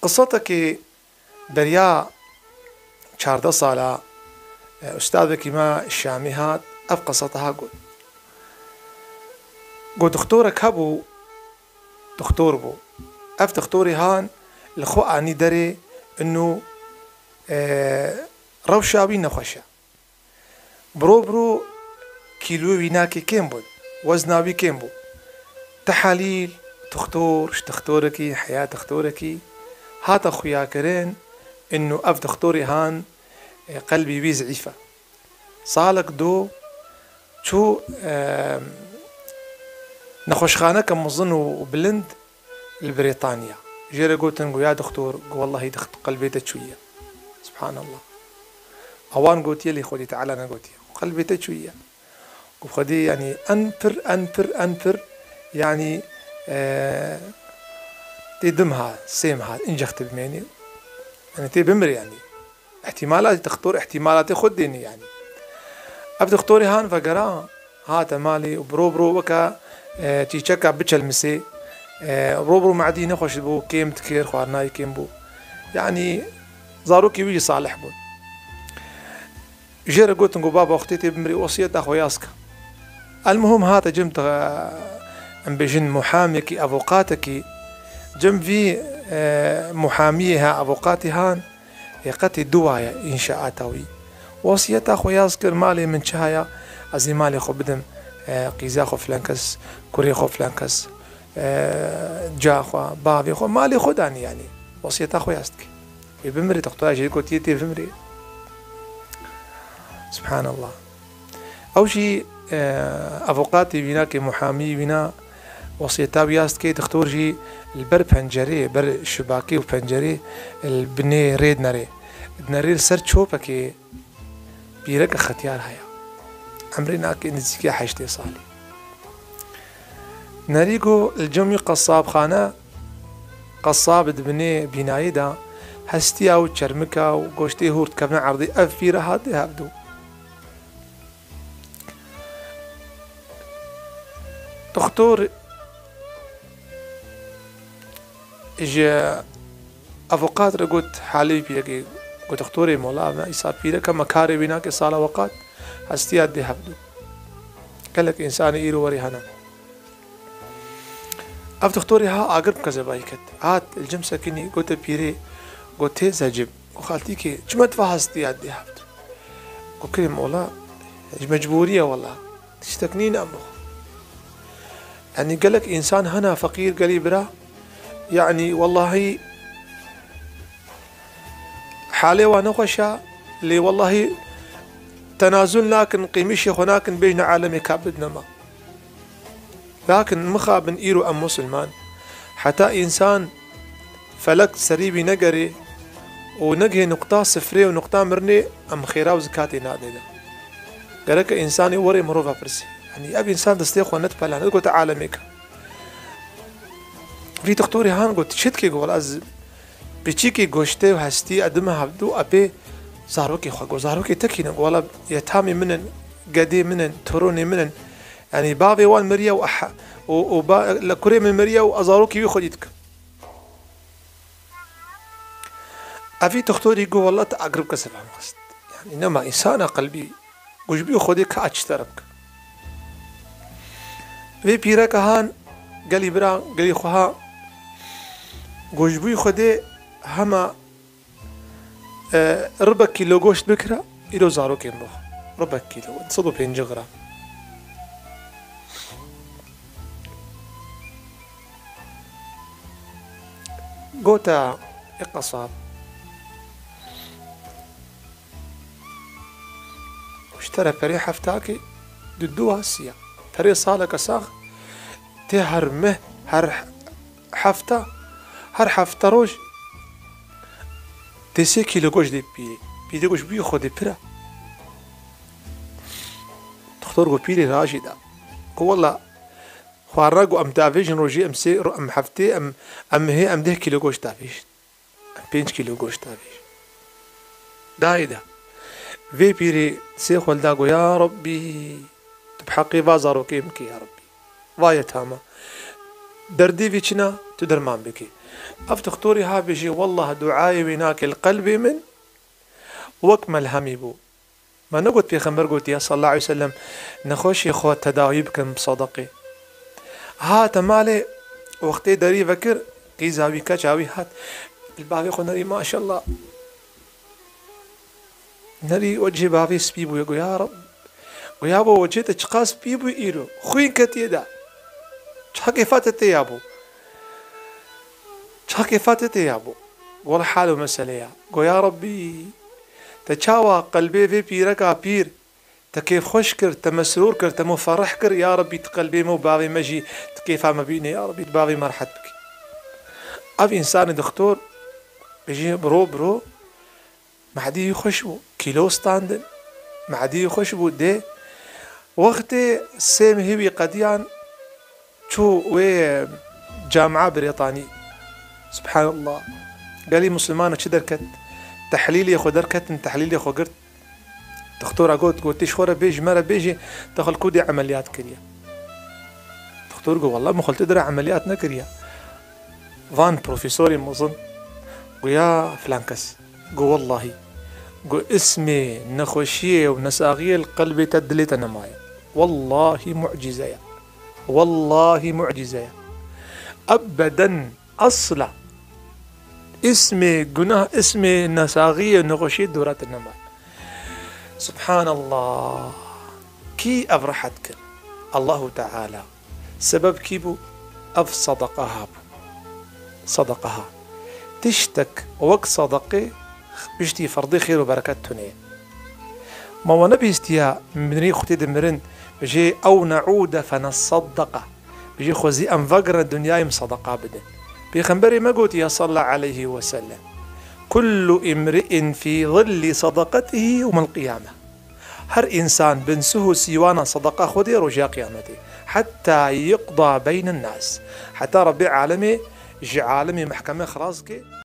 قصتك بريا 14 سالة أستاذك ما الشامي هات أف قصتها قول دكتورك هبو دكتور بو أف دكتوري هان الخو أني دري إنه روشا بي نخوشا برو كيلو ويناكي كم بود وزنابي كم بود تحاليل دكتور دكتوركي حياة دكتوركي هات أخويا كرين إنه أف دكتوري هان قلبي بي زعيفة صالك دو شو نخوشخانة كمظن وبلند لبريطانيا جيري قلت يا دكتور والله قلبي تشوية سبحان الله أوان قلت يلي خدي تعالى أنا قلت قلبي تشوية وخدي يعني أنفر يعني تدمها سيمها إنجخت بميني يعني تي بمر يعني احتمالات دكتور احتمالات خديني يعني أب دكتوري هان فقرا هات مالي وبرو وكا تيشكا بتشل مسي برو معدي نخش بو كيم تكير خوارناي كيم بو يعني زاروكي ويجي صالح بو جير قلت نقول بابا اختي بمري وصية اخوياسك المهم هات جمت ام بجن محاميكي افوقاتكي جم في محاميها افوقاتي هان يقتي دوايا انشاءاتوي وصية اخوياسك مالي من شهايا ازي مالي خو بدم قيزا خو فلانكس كوري خو فلانكس جا خو بابي خو مالي خداني يعني وصية اخوياسك بمري تقطع جي قلت يتي بمري سبحان الله أو شيء أفوقاتي بينا كمحامي بينا وصيتا بياست كي دكتور جي البر بنجري بر شباكي وبنجري البني ريد نري سر تشوبا كي بيرك ختيار هيا عمرنا كي نزكي حشتي صالي نريقو الجمي قصاب خانة قصاب دبني بنايدا هستي أو تشرمكا وقوشتي هورت كبنا عرضي أفيرا هادي هابدو دكتور إجا أفوقات رقوت حالي بيجي قلت دكتوري مولا ما يصاب فينا كما كاري بينا كصالة وقات هستي هادي هابدو قالك إنسان إيرو وريهانا أف دكتوري ها أقرب كذا بايكت هات الجمسة كني قلت بيري قلت زجب وخالتيكي جمت فهستي هادي هابدو قلت كريم مولا مجبورية والله تشتكنين أمه يعني قالك إنسان هنا فقير قالي برا يعني والله حالي ونخشى لي والله تنازل لكن قيمشي هناك بين عالمي كابدنا ما لكن مخا بن إيرو أم مسلمان حتى إنسان فلك سريبي نقري ونقهي نقطة صفرية ونقطة مرني أم خيرا وزكاتي نادي ده قالك إنساني وري مروفا برسي يعني أبي إنسان تستيق ونتبع لنا قلت عالميك في دكتوري هان قلت شتكي قول أز بيشيكي قوشتي وهستي أدمها هبدو أبي زاروكي خواقو زاروكي تكينا قولا يتامي منن قدي منن تروني منن يعني بابي وان مريا لكوري من مريا وأزاروكي ويخديتك أبي دكتوري يقول والله تأقرب كسبها مقصد يعني إنما إنسان قلبي قوش بيو خديك أجتربك في بيرك هان قالي برا قالي خوها قوش بيو خدي هما ربع كيلو قوشت بكرة إلو زارو كيمبو ربع كيلو صدو 5 غرام قوتا اقصاب واشترى فري حفتاكي ددوها السيا فري صالك ساخ تهر مه هر حفتا روش تسي كيلو قوش دي بيدي قوش بيو خودي برا دكتور قو بيلي راشدا قو والله خواراقو ام دافيجن روجي ام سي ام حفتي ام هي ام ده كيلو قوش دافيج ام 5 كيلو قوش دافيج دايدا في بيري سي خولداقو يا ربي تبحقي فازارو كيمكي يا ربي وايا تاما دردي فيتشنا تدرمان بكي اف دكتوري ها بيجي والله دعاي ويناك القلبي من وكمل همي بو ما نقول في خمر قلت يا صلى الله عليه وسلم نخوش يخو تداويبكم بصدقي ها تمالي وقتي داري فكر قي زاوي كاچاوي هات الباقي خو نري ما شاء الله نري وجه بابي سبيبو يقول يا رب ويا بو وجهت اشخاص بيبو يرو خوين كتيدا شحكي فاتتي يا ابو شحكي فاتتي يا ابو ولا حاله مسألة قو يا ربي تشاوى قلبي في بيركا بير تكيف خوش كر تمسرور كر تمفرح كر يا ربي تقلبي مو باغي مجي كيف ما بيني يا ربي باغي مرحبك اف انسان دكتور بيجي برو ما عادي يخشبو كيلو ستاندن ما عادي يخشبو دي وقتي سيم هيبي قديان شو وي جامعة بريطانية سبحان الله قال لي مسلمانة شو دركت تحليل ياخو دركت تحليل ياخو قرت دكتورة قلت شخورة بيجي مرة بيجي دخل كودي عمليات كريا دكتور قال والله ما خلت تدري عمليات نكريا فان بروفيسوري مظن ويا فلانكس قال والله قال اسمي نخوشية ونساغية القلب تدلت أنا معي والله معجزة يا والله معجزة يا أبدا أصلا اسمي قناه اسمي نساغية نخوشية دورات النماء سبحان الله كي أفرحتك الله تعالى سبب كيبو أف صدقها صدقها تشتك وقت صدقي بيشتي فرضي خير وبركات تنين ما هو نبي استياء من ريخ تدمرن بيجي أو نعود فنصدق بيجي خوزي أنفقر الدنيا مصدقة بدن بيخنبري ما قلت يا صلى عليه وسلم كل امرئ في ظل صدقته يوم القيامة هر إنسان بنسه سيوانا صدقة خذي رجاء قيامته حتى يقضى بين الناس حتى ربي عالمي جي عالمي محكمة خلاص كي